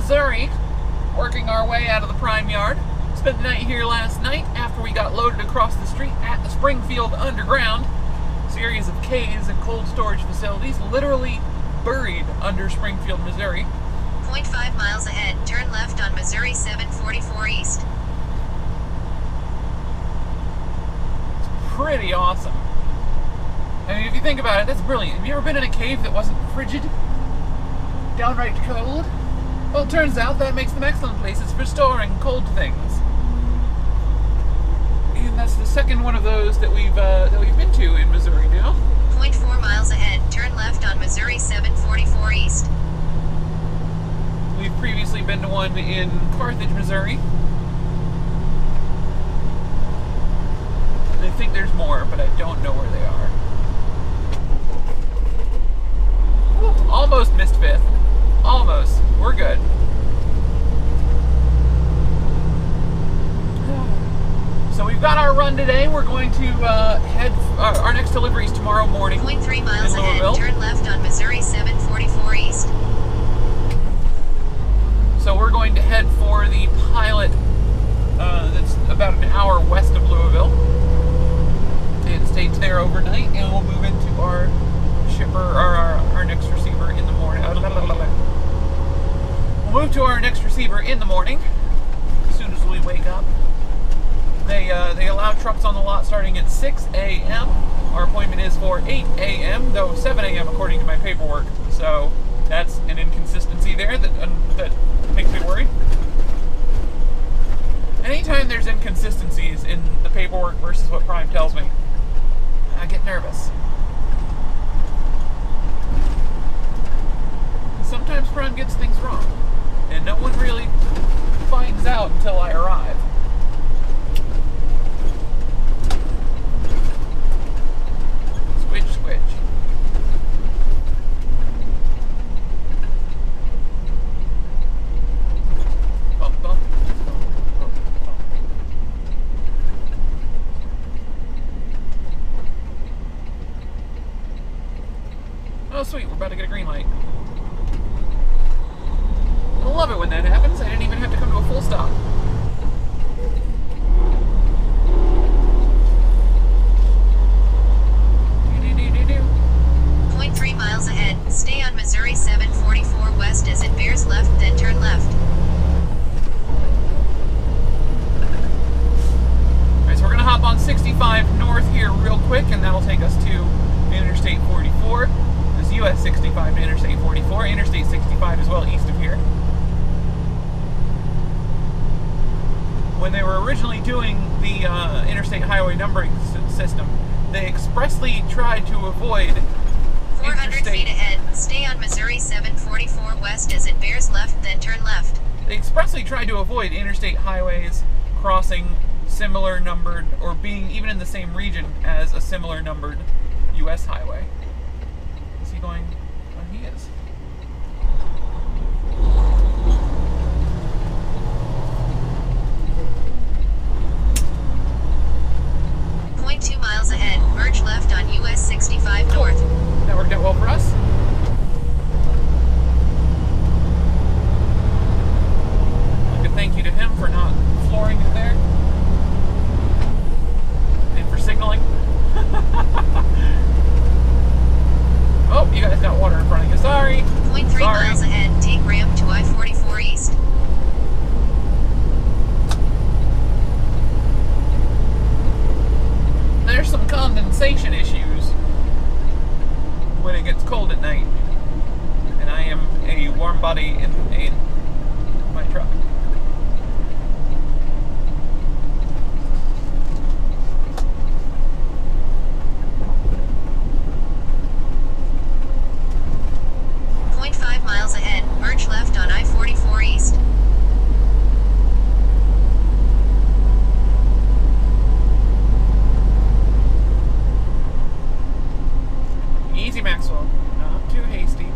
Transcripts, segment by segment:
Missouri, working our way out of the prime yard. Spent the night here last night after we got loaded across the street at the Springfield Underground. Series of caves and cold storage facilities literally buried under Springfield, Missouri. 0.5 miles ahead, turn left on Missouri 744 East. It's pretty awesome. I mean, if you think about it, that's brilliant. Have you ever been in a cave that wasn't frigid? Downright cold? Well, it turns out that makes them excellent places for storing cold things. And that's the second one of those that we've been to in Missouri now. 0.4 miles ahead, turn left on Missouri 744 East. We've previously been to one in Carthage, Missouri. I think there's more, but I don't know where they are. Ooh, almost missed fifth. Almost. We're good. So we've got our run today. We're going to head, our next delivery is tomorrow morning. 0.3 miles ahead, turn left on Missouri 744 East. So we're going to head for the pilot that's about an hour west of Louisville. And stay there overnight, and we'll move into our shipper, or our next receiver in the morning. We'll move to our next receiver in the morning as soon as we wake up. They allow trucks on the lot starting at 6 a.m. Our appointment is for 8 a.m., though 7 a.m. according to my paperwork. So that's an inconsistency there that makes me worried. Anytime there's inconsistencies in the paperwork versus what Prime tells me, I get nervous. Sometimes Prime gets things wrong, and no one really finds out until I arrive. Squidge, squidge. Bump, bump. Oh, sweet, we're about to get a green light. I love it when that happens. I didn't even have to come to a full stop. Do-do-do-do-do. 0.3 miles ahead, stay on Missouri 744 West as it bears left, then turn left. Alright, so we're going to hop on 65 north here real quick, and that'll take us to Interstate 44. This is US 65 to Interstate 44. Interstate 65 as well, east of here. When they were originally doing the interstate highway numbering system, they expressly tried to avoid 400 feet ahead, stay on Missouri 744 West as it bears left, then turn left. They expressly tried to avoid interstate highways crossing similar numbered, or being even in the same region as a similar numbered U.S. highway. Is he going? Oh, he is. .2 miles ahead, merge left on US 65 North. That worked out well for us. Like a thank you to him for not flooring it there. And for signaling. Oh, you guys got water in front of you. Sorry. 0.3 miles ahead, take ramp to I-44 East. There's some condensation issues when it gets cold at night, and I am a warm body in my truck. Miles ahead, merge left on I-44 East. Easy, Maxwell. Not too hasty.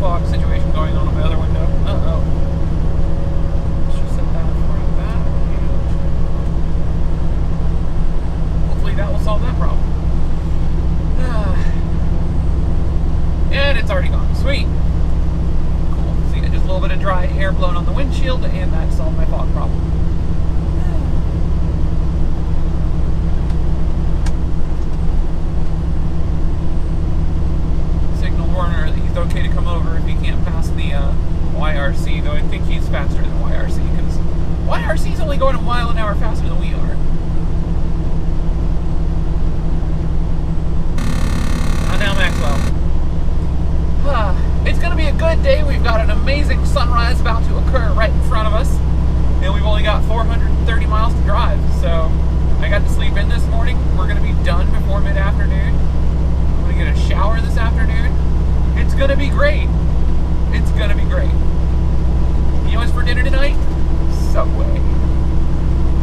fog situation going on my other window. Uh-oh. Let's just set that for that. Hopefully that will solve that problem. And it's already gone. Sweet. Cool. See, just a little bit of dry air blown on the windshield, and that solved my fog problem. Signal Warner that he's okay to come over if he can't pass the YRC, though I think he's faster than YRC, because YRC's only going a mile an hour faster than we are. Now Maxwell. It's going to be a good day. We've got an amazing sunrise about to occur right in front of us, and we've only got 430 miles to drive, so I got to sleep in this morning. We're going to be done before mid-afternoon. I'm going to get a shower this afternoon. It's going to be great. It's going to be great. You know what's for dinner tonight? Subway.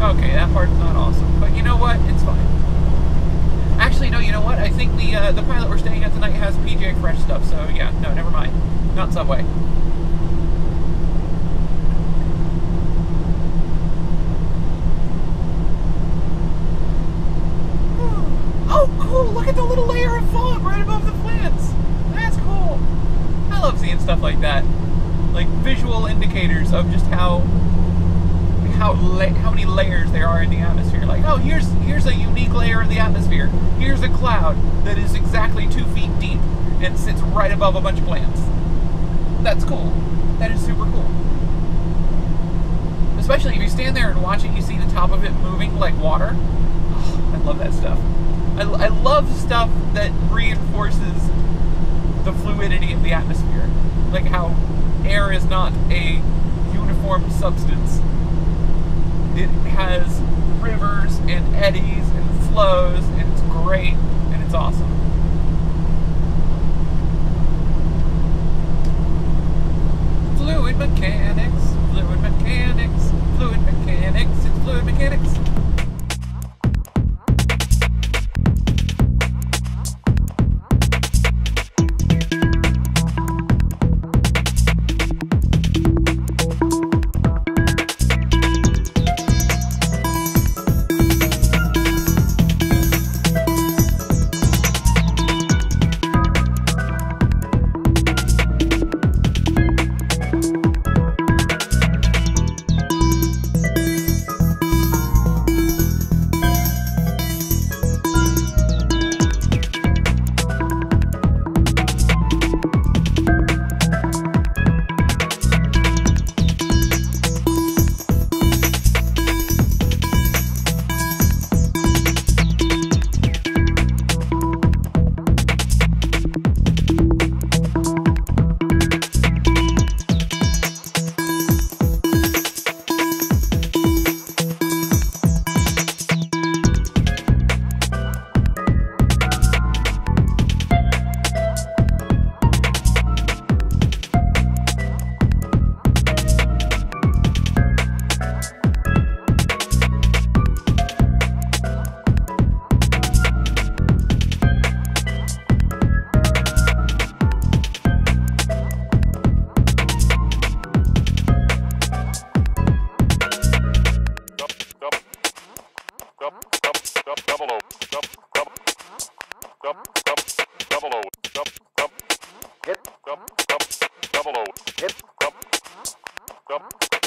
Okay, that part's not awesome, but you know what? It's fine. Actually, no, you know what? I think the pilot we're staying at tonight has PJ Fresh stuff, so yeah, no, never mind. Not Subway. Oh, cool! Look at the little layer of fog right above the plants! That's cool! I love seeing stuff like that. Like, visual indicators of just how many layers there are in the atmosphere. Like, oh, here's a unique layer of the atmosphere. Here's a cloud that is exactly 2 feet deep and sits right above a bunch of plants. That's cool. That is super cool. Especially if you stand there and watch it, you see the top of it moving like water. Oh, I love that stuff. I love stuff that reinforces the fluidity of the atmosphere. Like how air is not a uniform substance. It has rivers and eddies and flows, and it's great, and it's awesome. Fluid mechanics, fluid mechanics, fluid mechanics, it's fluid mechanics.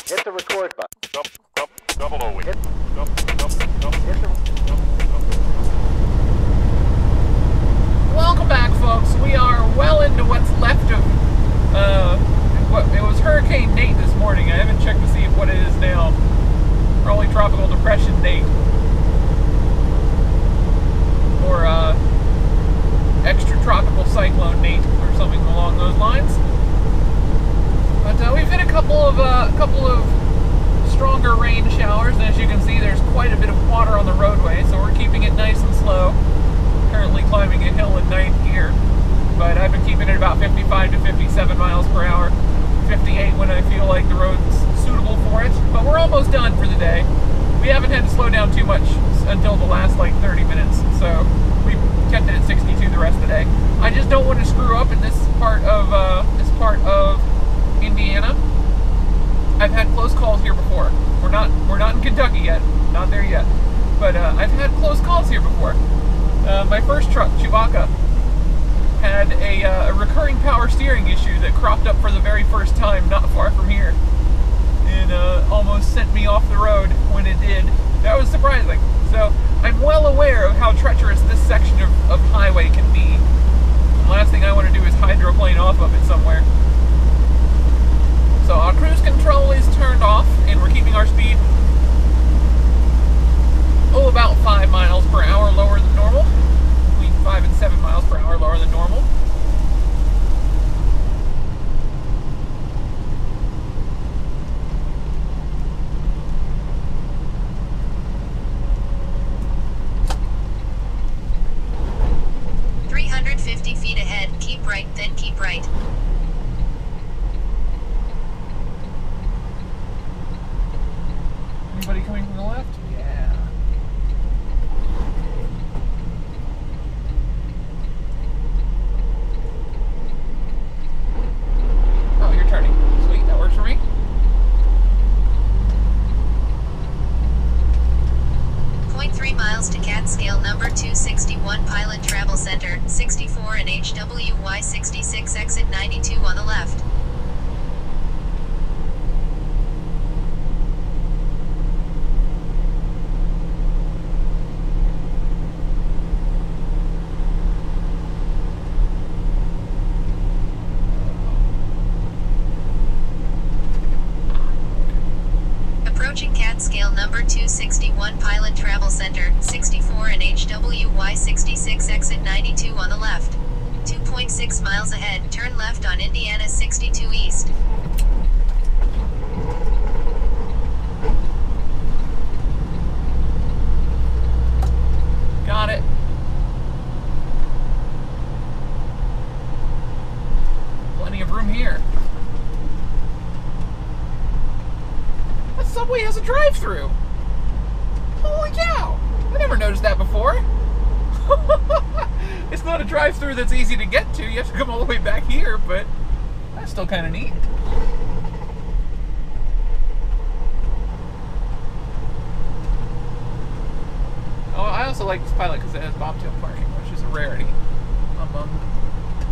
Hit the record button. Welcome back, folks. We are well into what's left of it was Hurricane Nate this morning. I haven't checked to see what it is now. Probably Tropical Depression Nate. Or Extra Tropical Cyclone Nate, or something along those lines. But we've hit a couple of stronger rain showers, and as you can see, there's quite a bit of water on the roadway, so we're keeping it nice and slow. Currently climbing a hill in 9th gear, but I've been keeping it about 55 to 57 miles per hour, 58 when I feel like the road's suitable for it. But we're almost done for the day. We haven't had to slow down too much until the last like 30 minutes, so we kept it at 62 the rest of the day. I just don't want to screw up in this part of we're not in Kentucky yet. Not there yet. But I've had close calls here before. My first truck, Chewbacca, had a recurring power steering issue that cropped up for the very first time not far from here. And almost sent me off the road when it did. That was surprising. So I'm well aware of how treacherous this section of highway can be. The last thing I want to do is hydroplane off of it somewhere. So our cruise control is turned off, and we're keeping our speed, about 5 miles per hour lower than normal. Between 5 and 7 miles per hour lower than normal. Feet ahead, keep right, then keep right. Anybody coming from the left? Yeah. Oh, you're turning. Sweet, that works for me. Miles to Catskill number 261 Pilot Travel Center, 64 and HWY 66 exit 92 on the left. Approaching Catskill number 261 Pilot Travel Center, 64 and HWY 66 exit 92 on the left. 2.6 miles ahead, turn left on Indiana 62 East. Got it. Plenty of room here. That subway has a drive-through. Holy cow! I never noticed that before. It's not a drive-through that's easy to get to. You have to come all the way back here, but that's still kind of neat. Oh, I also like this Pilot because it has bobtail parking, which is a rarity among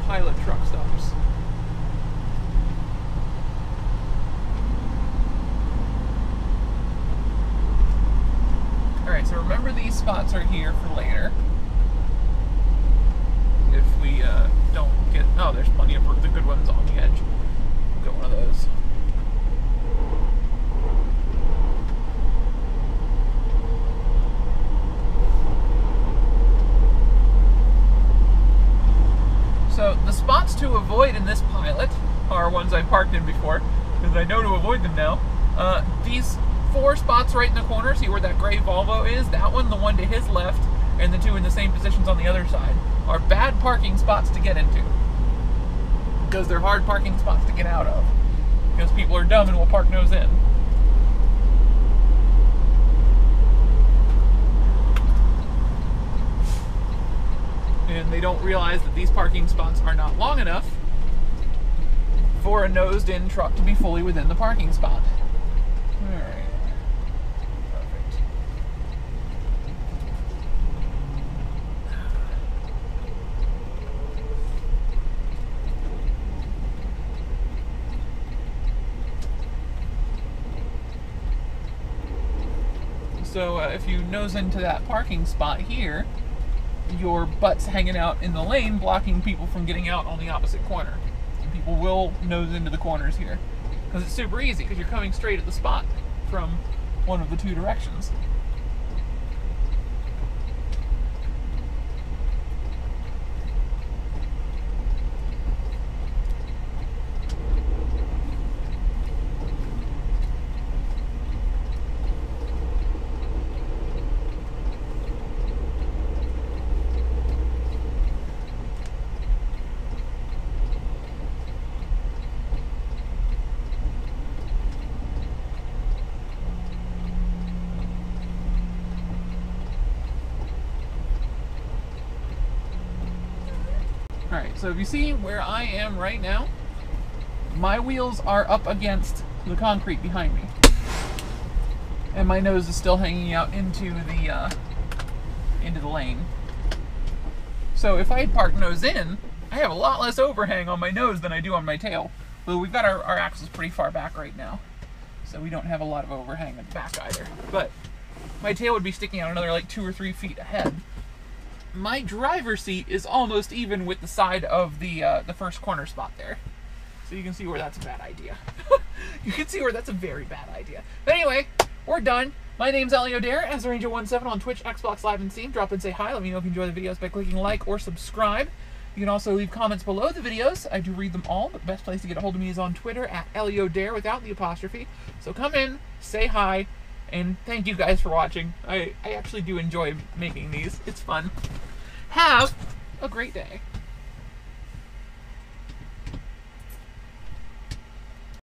Pilot truck stops. Alright, so remember these spots are here for later. If we don't get... Oh, there's plenty of the good ones on the edge. We'll get one of those. So the spots to avoid in this Pilot are ones I parked in before, because I know to avoid them now. These 4 spots right in the corner, see where that gray Volvo is? That one, the one to his left, and the 2 in the same positions on the other side are bad parking spots to get into. Because they're hard parking spots to get out of. Because people are dumb and will park nose in. And they don't realize that these parking spots are not long enough for a nosed-in truck to be fully within the parking spot. Alright. Perfect. So if you nose into that parking spot here, your butt's hanging out in the lane, blocking people from getting out on the opposite corner. And people will nose into the corners here. Because it's super easy, because you're coming straight at the spot from one of the 2 directions. Alright, so if you see where I am right now, my wheels are up against the concrete behind me. and my nose is still hanging out into the lane. So if I had parked nose in, I have a lot less overhang on my nose than I do on my tail. Well, we've got our axles pretty far back right now, so we don't have a lot of overhang in the back either. But my tail would be sticking out another like 2 or 3 feet ahead. My driver's seat is almost even with the side of the first corner spot there. So you can see where that's a bad idea. You can see where that's a very bad idea. But anyway, we're done. My name's Elio Dare, as Ranger17 on Twitch, Xbox Live, and Steam. Drop in, say hi. Let me know if you enjoy the videos by clicking like or subscribe. You can also leave comments below the videos. I do read them all, but the best place to get a hold of me is on Twitter at Elio Dare without the apostrophe. So come in, say hi, and thank you guys for watching. I actually do enjoy making these. It's fun. Have a great day.